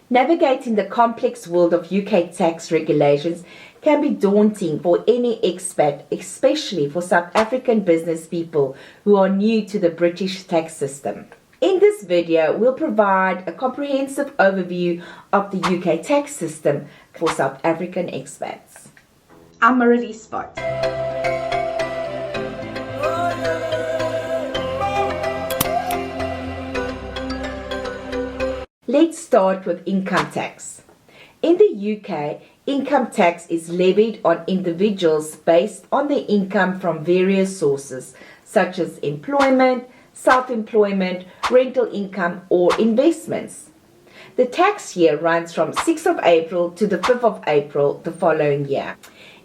Navigating the complex world of UK tax regulations can be daunting for any expat, especially for South African business people who are new to the British tax system. In this video, we'll provide a comprehensive overview of the UK tax system for South African expats. I'm a release spot. Let's start with income tax. In the UK, income tax is levied on individuals based on their income from various sources, such as employment, self-employment, rental income, or investments. The tax year runs from 6th of April to the 5th of April the following year.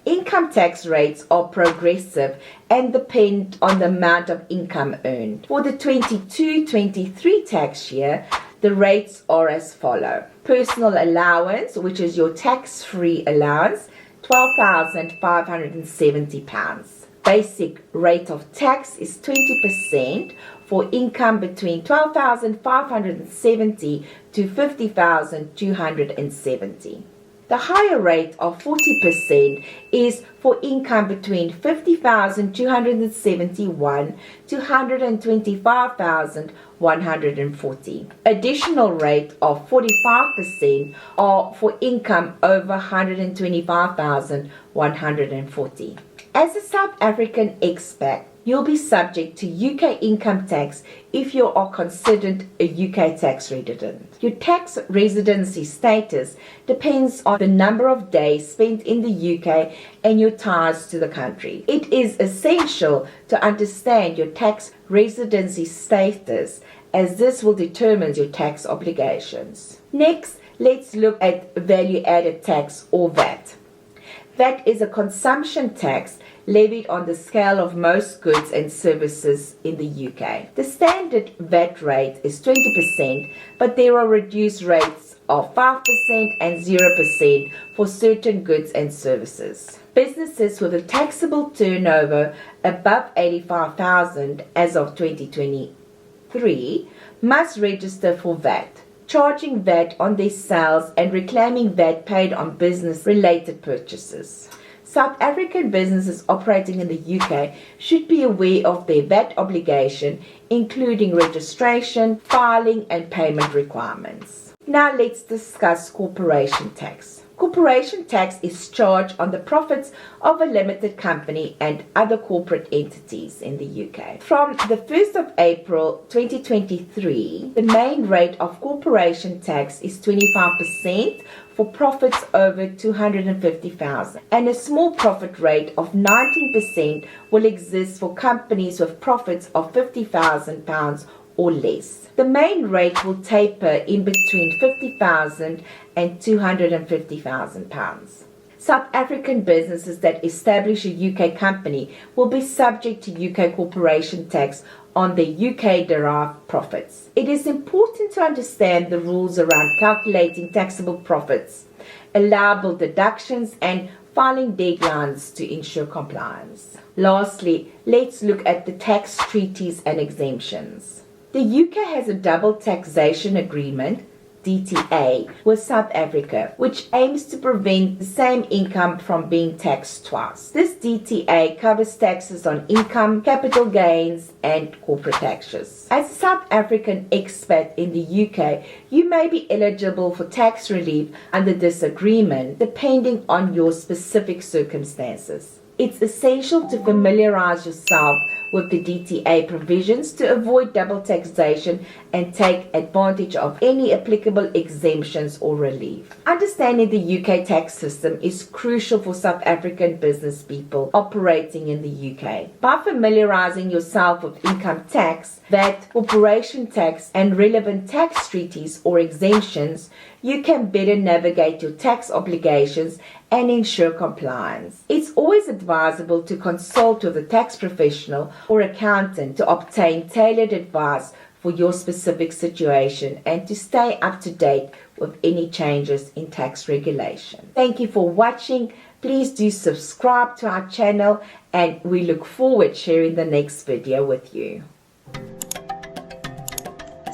Income tax rates are progressive and depend on the amount of income earned. For the 22-23 tax year, the rates are as follow. Personal allowance, which is your tax-free allowance, £12,570. Basic rate of tax is 20% for income between £12,570 to £50,270. The higher rate of 40% is for income between £50,271 to £125,140. Additional rate of 45% are for income over £125,140. As a South African expat, you'll be subject to UK income tax if you are considered a UK tax resident. Your tax residency status depends on the number of days spent in the UK and your ties to the country. It is essential to understand your tax residency status, as this will determine your tax obligations. Next, let's look at value-added tax, or VAT. VAT is a consumption tax levied on the scale of most goods and services in the UK. The standard VAT rate is 20%, but there are reduced rates of 5% and 0% for certain goods and services. Businesses with a taxable turnover above 85,000 as of 2023 must register for VAT, charging VAT on their sales and reclaiming VAT paid on business-related purchases. South African businesses operating in the UK should be aware of their VAT obligation, including registration, filing, and payment requirements. Now let's discuss corporation tax. Corporation tax is charged on the profits of a limited company and other corporate entities in the UK. From the 1st of April 2023, the main rate of corporation tax is 25% for profits over 250,000, and a small profit rate of 19% will exist for companies with profits of £50,000 or less. The main rate will taper in between £50,000 and £250,000. South African businesses that establish a UK company will be subject to UK corporation tax on their UK-derived profits. It is important to understand the rules around calculating taxable profits, allowable deductions, and filing deadlines to ensure compliance. Lastly, let's look at the tax treaties and exemptions. The UK has a double taxation agreement, DTA, with South Africa, which aims to prevent the same income from being taxed twice. This DTA covers taxes on income, capital gains, and corporate taxes. As a South African expat in the UK, you may be eligible for tax relief under this agreement, depending on your specific circumstances. It's essential to familiarize yourself with the DTA provisions to avoid double taxation and take advantage of any applicable exemptions or relief. Understanding the UK tax system is crucial for South African business people operating in the UK. By familiarizing yourself with income tax, VAT, corporation tax, and relevant tax treaties or exemptions, you can better navigate your tax obligations and ensure compliance. It's always advisable to consult with a tax professional or accountant to obtain tailored advice for your specific situation and to stay up to date with any changes in tax regulation. Thank you for watching. Please do subscribe to our channel, and we look forward to sharing the next video with you.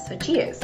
So cheers.